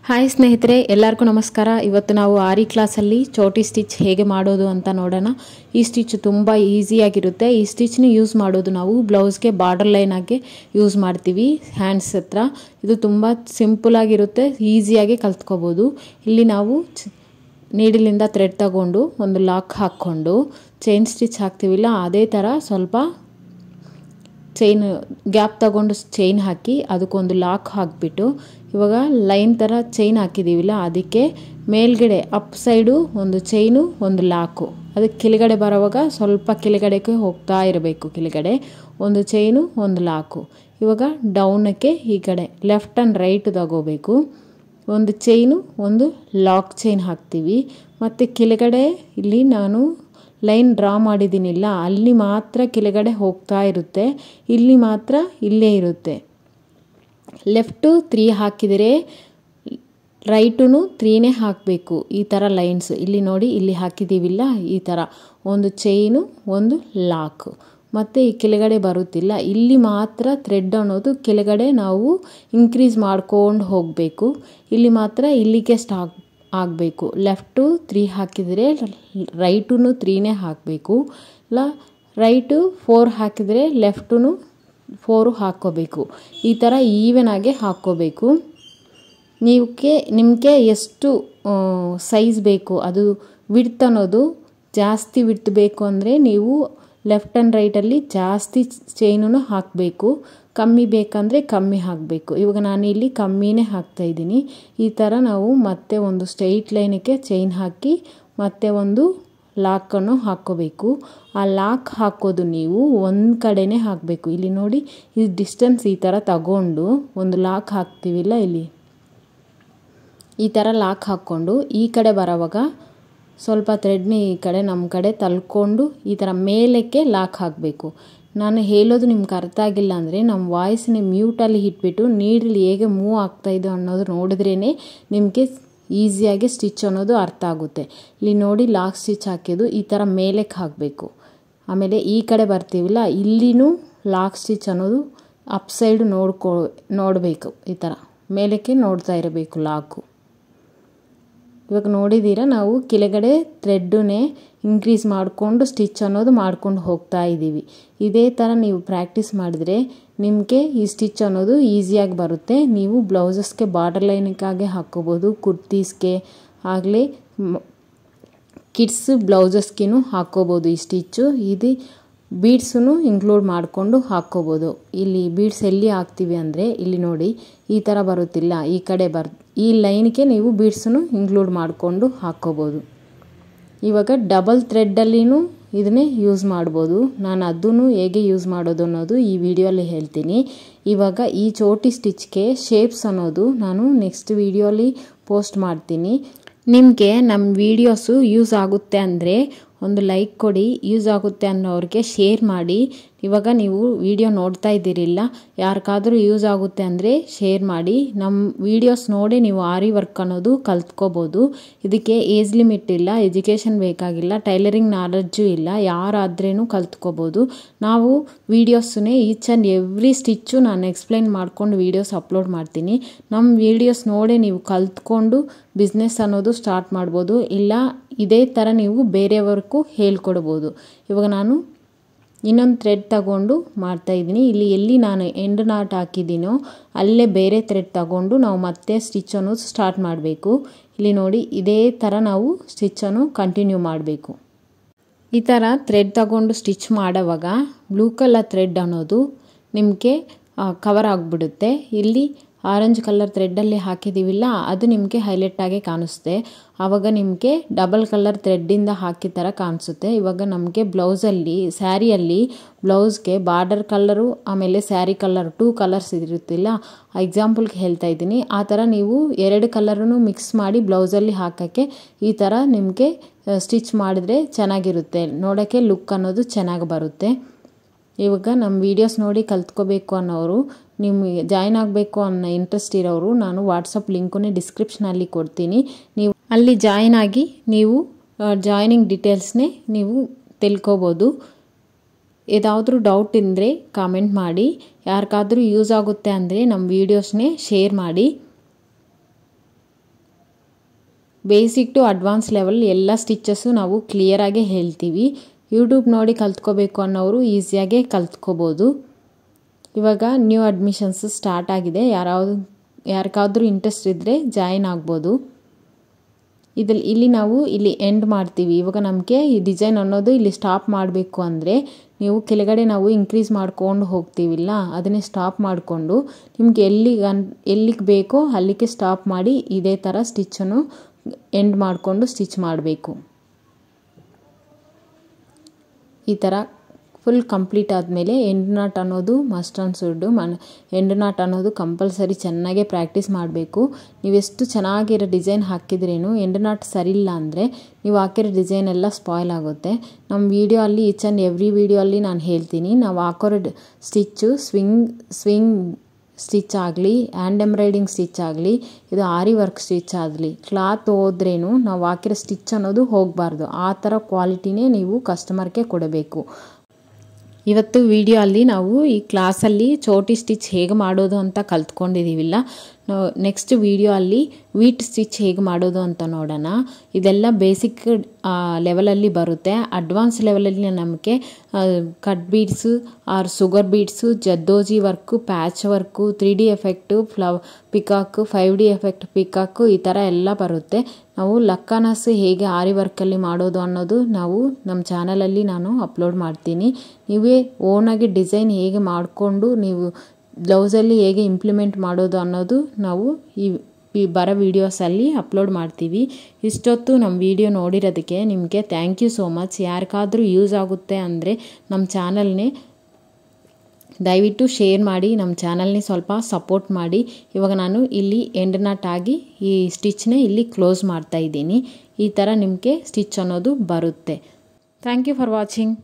Hi ಸ್ನೇಹಿತರೆ, ಎಲ್ಲರಿಗೂ ನಮಸ್ಕಾರ. ಇವತ್ತು ನಾವು ಆರಿ ಕ್ಲಾಸಲ್ಲಿ ಚೋಟಿ ಸ್ಟಿಚ್ ಹೇಗೆ ಮಾಡೋದು ಅಂತ ನೋಡೋಣ. ಈ ಸ್ಟಿಚ್ ತುಂಬ ಈಸಿಯಾಗಿರುತ್ತೆ. ಈ ಸ್ಟಿಚ್ನ ಯೂಸ್ ಮಾಡೋದು ನಾವು ಬ್ಲೌಸ್ಗೆ ಬಾರ್ಡರ್ ಲೈನ್ ಆಗಿ ಯೂಸ್ ಮಾಡ್ತೀವಿ ಹ್ಯಾಂಡ್ಸ್ ಹತ್ರ. ಇದು ತುಂಬ ಸಿಂಪಲ್ ಆಗಿರುತ್ತೆ, ಈಸಿಯಾಗಿ ಕಲ್ತ್ಕೋಬೋದು. ಇಲ್ಲಿ ನಾವು ನೀಡಿಲಿಂದ ಥ್ರೆಡ್ ತಗೊಂಡು ಒಂದು ಲಾಕ್ ಹಾಕ್ಕೊಂಡು ಚೈನ್ ಸ್ಟಿಚ್ ಹಾಕ್ತೀವಿಲ್ಲ, ಅದೇ ಥರ ಸ್ವಲ್ಪ ಚೈನ್ ಗ್ಯಾಪ್ ತಗೊಂಡು ಚೈನ್ ಹಾಕಿ ಅದಕ್ಕೊಂದು ಲಾಕ್ ಹಾಕಿಬಿಟ್ಟು ಇವಾಗ ಲೈನ್ ಥರ ಚೈನ್ ಹಾಕಿದ್ದೀವಿಲ್ಲ, ಅದಕ್ಕೆ ಮೇಲ್ಗಡೆ ಅಪ್ ಸೈಡು ಒಂದು ಚೈನು ಒಂದು ಲಾಕು, ಅದಕ್ಕೆ ಕೆಳಗಡೆ ಬರೋವಾಗ ಸ್ವಲ್ಪ ಕೆಳಗಡೆಗೆ ಹೋಗ್ತಾ ಇರಬೇಕು. ಕೆಳಗಡೆ ಒಂದು ಚೈನು ಒಂದು ಲಾಕು. ಇವಾಗ ಡೌನಕ್ಕೆ ಈ ಕಡೆ ಲೆಫ್ಟ್ ಆ್ಯಂಡ್ ರೈಟ್ ತಗೋಬೇಕು. ಒಂದು ಚೈನು ಒಂದು ಲಾಕ್ ಚೈನ್ ಹಾಕ್ತೀವಿ. ಮತ್ತು ಕೆಳಗಡೆ ಇಲ್ಲಿ ನಾನು ಲೈನ್ ಡ್ರಾ ಮಾಡಿದ್ದೀನಿಲ್ಲ, ಅಲ್ಲಿ ಮಾತ್ರ ಕೆಳಗಡೆ ಹೋಗ್ತಾ ಇರುತ್ತೆ, ಇಲ್ಲಿ ಮಾತ್ರ ಇಲ್ಲೇ ಇರುತ್ತೆ. ಲೆಫ್ಟು 3 ಹಾಕಿದರೆ ರೈಟು 3ನೇ ಹಾಕಬೇಕು. ಈ ಥರ ಲೈನ್ಸ್ ಇಲ್ಲಿ ನೋಡಿ, ಇಲ್ಲಿ ಹಾಕಿದ್ದೀವಿಲ್ಲ, ಈ ಥರ ಒಂದು ಚೈನು ಒಂದು ಲಾಕು. ಮತ್ತು ಈ ಕೆಳಗಡೆ ಬರುತ್ತಿಲ್ಲ, ಇಲ್ಲಿ ಮಾತ್ರ ಥ್ರೆಡ್ ಅನ್ನೋದು ಕೆಳಗಡೆ ನಾವು ಇನ್ಕ್ರೀಸ್ ಮಾಡ್ಕೊಂಡು ಹೋಗಬೇಕು. ಇಲ್ಲಿ ಮಾತ್ರ ಇಲ್ಲಿಗೆ ಸ್ಟಾಪ್ ಆಗಬೇಕು. ಲೆಫ್ಟು 3 ಹಾಕಿದರೆ ರೈಟು 3ನೇ ಹಾಕಬೇಕು. ಇಲ್ಲ ರೈಟು 4 ಹಾಕಿದರೆ ಲೆಫ್ಟು 4 ಹಾಕ್ಕೋಬೇಕು. ಈ ಥರ ಈವನಾಗೆ ಹಾಕ್ಕೋಬೇಕು. ನಿಮಗೆ ಎಷ್ಟು ಸೈಜ್ ಬೇಕು, ಅದು ವಿಡ್ತ್ ಅನ್ನೋದು ಜಾಸ್ತಿ ವಿಡ್ತ್ ಬೇಕು ಅಂದರೆ ನೀವು ಲೆಫ್ಟ್ ಆ್ಯಂಡ್ ರೈಟಲ್ಲಿ ಜಾಸ್ತಿ ಚೈನನ್ನು ಹಾಕಬೇಕು, ಕಮ್ಮಿ ಬೇಕಂದರೆ ಕಮ್ಮಿ ಹಾಕಬೇಕು. ಇವಾಗ ನಾನು ಇಲ್ಲಿ ಕಮ್ಮಿನೇ ಹಾಕ್ತಾಯಿದ್ದೀನಿ. ಈ ಥರ ನಾವು ಮತ್ತೆ ಒಂದು ಸ್ಟ್ರೈಟ್ ಲೈನಿಗೆ ಚೈನ್ ಹಾಕಿ ಮತ್ತೆ ಒಂದು ಲಾಕನ್ನು ಹಾಕ್ಕೋಬೇಕು. ಆ ಲಾಕ್ ಹಾಕೋದು ನೀವು ಒಂದು ಕಡೆನೇ ಹಾಕಬೇಕು. ಇಲ್ಲಿ ನೋಡಿ, ಈ ಡಿಸ್ಟೆನ್ಸ್ ಈ ಥರ ತಗೊಂಡು ಒಂದು ಲಾಕ್ ಹಾಕ್ತೀವಿಲ್ಲ, ಇಲ್ಲಿ ಈ ಥರ ಲಾಕ್ ಹಾಕ್ಕೊಂಡು ಈ ಕಡೆ ಬರೋವಾಗ ಸ್ವಲ್ಪ ಥ್ರೆಡ್ನ ಈ ಕಡೆ ನಮ್ಮ ಕಡೆ ತಳ್ಕೊಂಡು ಈ ಥರ ಮೇಲಕ್ಕೆ ಲಾಕ್ ಹಾಕಬೇಕು. ನಾನು ಹೇಳೋದು ನಿಮ್ಗೆ ಅರ್ಥ ಆಗಿಲ್ಲ ಅಂದರೆ ನಮ್ಮ ವಾಯ್ಸ್ನ ಮ್ಯೂಟಲ್ಲಿ ಇಟ್ಬಿಟ್ಟು ನೀಡಲ್ಲಿ ಹೇಗೆ ಮೂವ್ ಆಗ್ತಾಯಿದ್ದು ಅನ್ನೋದು ನೋಡಿದ್ರೇ ನಿಮಗೆ ಈಸಿಯಾಗಿ ಸ್ಟಿಚ್ ಅನ್ನೋದು ಅರ್ಥ ಆಗುತ್ತೆ. ಇಲ್ಲಿ ನೋಡಿ, ಲಾಕ್ ಸ್ಟಿಚ್ ಹಾಕಿದ್ದು ಈ ಥರ ಮೇಲಕ್ಕೆ ಹಾಕಬೇಕು. ಆಮೇಲೆ ಈ ಕಡೆ ಬರ್ತೀವಿಲ್ಲ, ಇಲ್ಲಿನೂ ಲಾಕ್ ಸ್ಟಿಚ್ ಅನ್ನೋದು ಅಪ್ ಸೈಡ್ ನೋಡಬೇಕು. ಈ ಥರ ಮೇಲಕ್ಕೆ ನೋಡ್ತಾ ಇರಬೇಕು ಲಾಕು. ಇವಾಗ ನೋಡಿದ್ದೀರಾ, ನಾವು ಕೆಳಗಡೆ ಥ್ರೆಡ್ಡನ್ನೇ ಇನ್ಕ್ರೀಸ್ ಮಾಡಿಕೊಂಡು ಸ್ಟಿಚ್ ಅನ್ನೋದು ಮಾಡ್ಕೊಂಡು ಹೋಗ್ತಾ ಇದ್ದೀವಿ. ಇದೇ ಥರ ನೀವು ಪ್ರಾಕ್ಟೀಸ್ ಮಾಡಿದರೆ ನಿಮಗೆ ಈ ಸ್ಟಿಚ್ ಅನ್ನೋದು ಈಸಿಯಾಗಿ ಬರುತ್ತೆ. ನೀವು ಬ್ಲೌಸಸ್ಗೆ ಬಾರ್ಡರ್ ಲೈನಿಗಾಗಿ ಹಾಕ್ಕೋಬೋದು, ಕುರ್ತೀಸ್ಗೆ ಆಗಲಿ ಕಿಡ್ಸ್ ಬ್ಲೌಸಸ್ಗೂ ಹಾಕ್ಕೋಬೋದು ಈ ಸ್ಟಿಚ್ಚು. ಇದು ಬೀಡ್ಸನ್ನು ಇನ್ಕ್ಲೂಡ್ ಮಾಡಿಕೊಂಡು ಹಾಕ್ಕೋಬೋದು. ಇಲ್ಲಿ ಬೀಡ್ಸ್ ಎಲ್ಲಿ ಹಾಕ್ತೀವಿ ಅಂದರೆ ಇಲ್ಲಿ ನೋಡಿ, ಈ ಥರ ಬರುತ್ತಿಲ್ಲ, ಈ ಕಡೆ ಈ ಲೈನ್ಗೆ ನೀವು ಬೀಡ್ಸನ್ನು ಇನ್ಕ್ಲೂಡ್ ಮಾಡಿಕೊಂಡು ಹಾಕ್ಕೋಬೋದು. ಇವಾಗ ಡಬಲ್ ಥ್ರೆಡ್ಡಲ್ಲಿನೂ ಇದನ್ನೇ ಯೂಸ್ ಮಾಡ್ಬೋದು. ನಾನು ಅದನ್ನು ಹೇಗೆ ಯೂಸ್ ಮಾಡೋದು ಅನ್ನೋದು ಈ ವಿಡಿಯೋಲಿ ಹೇಳ್ತೀನಿ. ಇವಾಗ ಈ ಚೋಟಿ ಸ್ಟಿಚ್ಗೆ ಶೇಪ್ಸ್ ಅನ್ನೋದು ನಾನು ನೆಕ್ಸ್ಟ್ ವಿಡಿಯೋಲಿ ಪೋಸ್ಟ್ ಮಾಡ್ತೀನಿ. ನಿಮಗೆ ನಮ್ಮ ವಿಡಿಯೋಸು ಯೂಸ್ ಆಗುತ್ತೆ ಅಂದರೆ ಒಂದು ಲೈಕ್ ಕೊಡಿ, ಯೂಸ್ ಆಗುತ್ತೆ ಅನ್ನೋರಿಗೆ ಶೇರ್ ಮಾಡಿ. ಇವಾಗ ನೀವು ವಿಡಿಯೋ ನೋಡ್ತಾ ಇದ್ದೀರಿಲ್ಲ, ಯಾರಿಗಾದರೂ ಯೂಸ್ ಆಗುತ್ತೆ ಅಂದರೆ ಶೇರ್ ಮಾಡಿ. ನಮ್ಮ ವಿಡಿಯೋಸ್ ನೋಡಿ ನೀವು ಆರಿ ವರ್ಕ್ ಅನ್ನೋದು ಕಲ್ತ್ಕೋಬೋದು. ಇದಕ್ಕೆ ಏಜ್ ಲಿಮಿಟ್ ಇಲ್ಲ, ಎಜುಕೇಷನ್ ಬೇಕಾಗಿಲ್ಲ, ಟೈಲರಿಂಗ್ ನಾಲೆಡ್ಜು ಇಲ್ಲ, ಯಾರಾದ್ರೂ ಕಲ್ತ್ಕೋಬೋದು. ನಾವು ವೀಡಿಯೋಸನ್ನೇ ಈಚ್ ಆ್ಯಂಡ್ ಎವ್ರಿ ಸ್ಟಿಚ್ಚು ನಾನು ಎಕ್ಸ್ಪ್ಲೈನ್ ಮಾಡ್ಕೊಂಡು ವೀಡಿಯೋಸ್ ಅಪ್ಲೋಡ್ ಮಾಡ್ತೀನಿ. ನಮ್ಮ ವೀಡಿಯೋಸ್ ನೋಡಿ ನೀವು ಕಲ್ತ್ಕೊಂಡು ಬಿಸ್ನೆಸ್ ಅನ್ನೋದು ಸ್ಟಾರ್ಟ್ ಮಾಡ್ಬೋದು. ಇಲ್ಲ ಇದೇ ಥರ ನೀವು ಬೇರೆಯವ್ರಿಗೂ ಹೇಳ್ಕೊಡ್ಬೋದು. ಇವಾಗ ನಾನು ಇನ್ನೊಂದು ಥ್ರೆಡ್ ತಗೊಂಡು ಮಾಡ್ತಾಯಿದ್ದೀನಿ. ಇಲ್ಲಿ ಎಲ್ಲಿ ನಾನು ಎಂಡ್ ನಾಟ್ ಹಾಕಿದ್ದೀನೋ ಅಲ್ಲೇ ಬೇರೆ ಥ್ರೆಡ್ ತಗೊಂಡು ನಾವು ಮತ್ತೆ ಸ್ಟಿಚ್ಚನ್ನು ಸ್ಟಾರ್ಟ್ ಮಾಡಬೇಕು. ಇಲ್ಲಿ ನೋಡಿ, ಇದೇ ಥರ ನಾವು ಸ್ಟಿಚ್ಚನ್ನು ಕಂಟಿನ್ಯೂ ಮಾಡಬೇಕು. ಈ ಥರ ಥ್ರೆಡ್ ತಗೊಂಡು ಸ್ಟಿಚ್ ಮಾಡೋವಾಗ ಬ್ಲೂ ಕಲರ್ ಥ್ರೆಡ್ ಅನ್ನೋದು ನಿಮಗೆ ಕವರ್ ಆಗಿಬಿಡುತ್ತೆ. ಇಲ್ಲಿ ಆರೆಂಜ್ ಕಲರ್ ಥ್ರೆಡ್ಡಲ್ಲಿ ಹಾಕಿದ್ದೀವಿಲ್ಲ, ಅದು ನಿಮಗೆ ಹೈಲೈಟಾಗಿ ಕಾಣಿಸುತ್ತೆ. ಆವಾಗ ನಿಮಗೆ ಡಬಲ್ ಕಲರ್ ಥ್ರೆಡ್ಡಿಂದ ಹಾಕಿದ ಥರ ಕಾಣಿಸುತ್ತೆ. ಇವಾಗ ನಮಗೆ ಬ್ಲೌಸಲ್ಲಿ ಸ್ಯಾರಿಯಲ್ಲಿ ಬ್ಲೌಸ್ಗೆ ಬಾರ್ಡರ್ ಕಲರು ಆಮೇಲೆ ಸ್ಯಾರಿ ಕಲರ್ 2 ಕಲರ್ಸ್ ಇರುತ್ತಿಲ್ಲ, ಎಕ್ಸಾಂಪಲ್ಗೆ ಹೇಳ್ತಾ ಇದ್ದೀನಿ. ಆ ಥರ ನೀವು 2 ಕಲರನ್ನು ಮಿಕ್ಸ್ ಮಾಡಿ ಬ್ಲೌಸಲ್ಲಿ ಹಾಕೋಕ್ಕೆ ಈ ಥರ ನಿಮಗೆ ಸ್ಟಿಚ್ ಮಾಡಿದ್ರೆ ಚೆನ್ನಾಗಿರುತ್ತೆ, ನೋಡೋಕ್ಕೆ ಲುಕ್ ಅನ್ನೋದು ಚೆನ್ನಾಗಿ ಬರುತ್ತೆ. ಇವಾಗ ನಮ್ಮ ವೀಡಿಯೋಸ್ ನೋಡಿ ಕಲ್ತ್ಕೋಬೇಕು ಅನ್ನೋರು, ನಿಮಗೆ ಜಾಯ್ನ್ ಆಗಬೇಕು ಅನ್ನೋ ಇಂಟ್ರೆಸ್ಟ್ ಇರೋರು, ನಾನು ವಾಟ್ಸಪ್ ಲಿಂಕನ್ನೇ ಡಿಸ್ಕ್ರಿಪ್ಷನಲ್ಲಿ ಕೊಡ್ತೀನಿ. ನೀವು ಅಲ್ಲಿ ಜಾಯ್ನ್ ಆಗಿ ನೀವು ಜಾಯ್ನಿಂಗ್ ಡೀಟೇಲ್ಸ್ನೇ ನೀವು ತಿಳ್ಕೊಬೋದು. ಏದಾದರೂ ಡೌಟ್ ಇದ್ದರೆ ಕಾಮೆಂಟ್ ಮಾಡಿ. ಯಾರಿಗಾದರೂ ಯೂಸ್ ಆಗುತ್ತೆ ಅಂದರೆ ನಮ್ಮ ವೀಡಿಯೋಸ್ನೇ ಶೇರ್ ಮಾಡಿ. ಬೇಸಿಕ್ ಟು ಅಡ್ವಾನ್ಸ್ ಲೆವೆಲ್ ಎಲ್ಲ ಸ್ಟಿಚಸ್ಸು ನಾವು ಕ್ಲಿಯರಾಗಿ ಹೇಳ್ತೀವಿ. ಯೂಟ್ಯೂಬ್ ನೋಡಿ ಕಲ್ತ್ಕೋಬೇಕು ಅನ್ನೋರು ಈಸಿಯಾಗೆ ಕಲ್ತ್ಕೋಬೋದು. ಇವಾಗ ನ್ಯೂ ಅಡ್ಮಿಷನ್ಸ್ ಸ್ಟಾರ್ಟ್ ಆಗಿದೆ. ಯಾರಿಗಾದ್ರೂ ಇಂಟ್ರೆಸ್ಟ್ ಇದ್ದರೆ ಜಾಯಿನ್ ಆಗ್ಬೋದು. ಇಲ್ಲಿ ನಾವು ಎಂಡ್ ಮಾಡ್ತೀವಿ. ಇವಾಗ ನಮಗೆ ಈ ಡಿಸೈನ್ ಅನ್ನೋದು ಇಲ್ಲಿ ಸ್ಟಾಪ್ ಮಾಡಬೇಕು ಅಂದರೆ ನೀವು ಕೆಳಗಡೆ ನಾವು ಇನ್ಕ್ರೀಸ್ ಮಾಡ್ಕೊಂಡು ಹೋಗ್ತೀವಿಲ್ಲ, ಅದನ್ನೇ ಸ್ಟಾಪ್ ಮಾಡಿಕೊಂಡು ನಿಮಗೆ ಎಲ್ಲಿಗೆ ಬೇಕೋ ಅಲ್ಲಿಗೆ ಸ್ಟಾಪ್ ಮಾಡಿ ಇದೇ ಥರ ಸ್ಟಿಚ್ಚನ್ನು ಎಂಡ್ ಮಾಡಿಕೊಂಡು ಸ್ಟಿಚ್ ಮಾಡಬೇಕು. ಈ ಥರ ಫುಲ್ ಕಂಪ್ಲೀಟ್ ಆದಮೇಲೆ ಎಂಡ್ ನಾಟ್ ಅನ್ನೋದು must and should. End not ಅನ್ನೋದು ಕಂಪಲ್ಸರಿ ಚೆನ್ನಾಗೇ ಪ್ರಾಕ್ಟೀಸ್ ಮಾಡಬೇಕು. ನೀವೆಷ್ಟು ಚೆನ್ನಾಗಿರೋ ಡಿಸೈನ್ ಹಾಕಿದ್ರೇನು ಎಂಡ್ ನಾಟ್ ಸರಿ ಇಲ್ಲ ಅಂದರೆ ನೀವು ಹಾಕಿರೋ ಡಿಸೈನ್ ಎಲ್ಲ ಸ್ಪಾಯ್ಲ್ ಆಗುತ್ತೆ. ನಮ್ಮ ವಿಡಿಯೋ ಅಲ್ಲಿ ಈಚ್ ಆ್ಯಂಡ್ ಎವ್ರಿ ವಿಡಿಯೋ ಅಲ್ಲಿ ನಾನು ಹೇಳ್ತೀನಿ, ನಾವು ಹಾಕೋರೋ ಸ್ಟಿಚ್ಚು ಸ್ವಿಂಗ್ ಸ್ಟಿಚ್ ಆಗಲಿ, ಹ್ಯಾಂಡ್ ಎಂಬ್ರಾಯ್ಡಿಂಗ್ ಸ್ಟಿಚ್ ಆಗಲಿ, ಇದು ಆರಿ ವರ್ಕ್ ಸ್ಟಿಚ್ ಆಗಲಿ, ಕ್ಲಾತ್ ಹೋದ್ರೇನು ನಾವು ಹಾಕಿರೋ ಸ್ಟಿಚ್ ಅನ್ನೋದು ಹೋಗಬಾರ್ದು. ಆ ಥರ ಕ್ವಾಲಿಟಿನೇ ನೀವು ಕಸ್ಟಮರ್ಗೆ ಕೊಡಬೇಕು. ಇವತ್ತು ವಿಡಿಯೋ ಅಲ್ಲಿ ನಾವು ಈ ಕ್ಲಾಸಲ್ಲಿ ಚೋಟಿ ಸ್ಟಿಚ್ ಹೇಗೆ ಮಾಡೋದು ಅಂತ ಕಲ್ತ್ಕೊಂಡಿದ್ದೀವಿಲ್ಲ. ನೆಕ್ಸ್ಟ್ ವಿಡಿಯೋ ಅಲ್ಲಿ ವೀಟ್ ಸ್ಟಿಚ್ ಹೇಗೆ ಮಾಡೋದು ಅಂತ ನೋಡೋಣ. ಇದೆಲ್ಲ ಬೇಸಿಕ್ ಲೆವೆಲಲ್ಲಿ ಬರುತ್ತೆ. ಅಡ್ವಾನ್ಸ್ ಲೆವೆಲಲ್ಲಿ ನಮಗೆ cut beads or sugar beads, zardozi work, patch work, 3D effect, peacock, 5D effect peacock, ಈ ಥರ ಎಲ್ಲ ಬರುತ್ತೆ. ನಾವು ಲಕ್ಕಾನಸ್ ಹೇಗೆ ಆರಿ ವರ್ಕಲ್ಲಿ ಮಾಡೋದು ಅನ್ನೋದು ನಾವು ನಮ್ಮ ಚಾನಲಲ್ಲಿ ನಾನು ಅಪ್ಲೋಡ್ ಮಾಡ್ತೀನಿ. ನೀವೇ ಓನಾಗಿ ಡಿಸೈನ್ ಹೇಗೆ ಮಾಡಿಕೊಂಡು ನೀವು ಬ್ಲೌಸಲ್ಲಿ ಹೇಗೆ ಇಂಪ್ಲಿಮೆಂಟ್ ಮಾಡೋದು ಅನ್ನೋದು ನಾವು ಈ ಬರೋ ವೀಡಿಯೋಸಲ್ಲಿ ಅಪ್ಲೋಡ್ ಮಾಡ್ತೀವಿ. ಇಷ್ಟೊತ್ತು ನಮ್ಮ ವಿಡಿಯೋ ನೋಡಿರೋದಕ್ಕೆ ನಿಮಗೆ ಥ್ಯಾಂಕ್ ಯು ಸೋ ಮಚ್. ಯಾರಿಗಾದರೂ ಯೂಸ್ ಆಗುತ್ತೆ ಅಂದರೆ ನಮ್ಮ ಚಾನಲ್ನೇ ದಯವಿಟ್ಟು ಶೇರ್ ಮಾಡಿ, ನಮ್ಮ ಚಾನಲ್ನೇ ಸ್ವಲ್ಪ ಸಪೋರ್ಟ್ ಮಾಡಿ. ಇವಾಗ ನಾನು ಇಲ್ಲಿ ಎಂಡ್ ನಾಟ್ ಆಗಿ ಈ ಸ್ಟಿಚ್ನೇ ಇಲ್ಲಿ ಕ್ಲೋಸ್ ಮಾಡ್ತಾ ಇದ್ದೀನಿ. ಈ ಥರ ನಿಮಗೆ ಸ್ಟಿಚ್ ಅನ್ನೋದು ಬರುತ್ತೆ. Thank you for watching.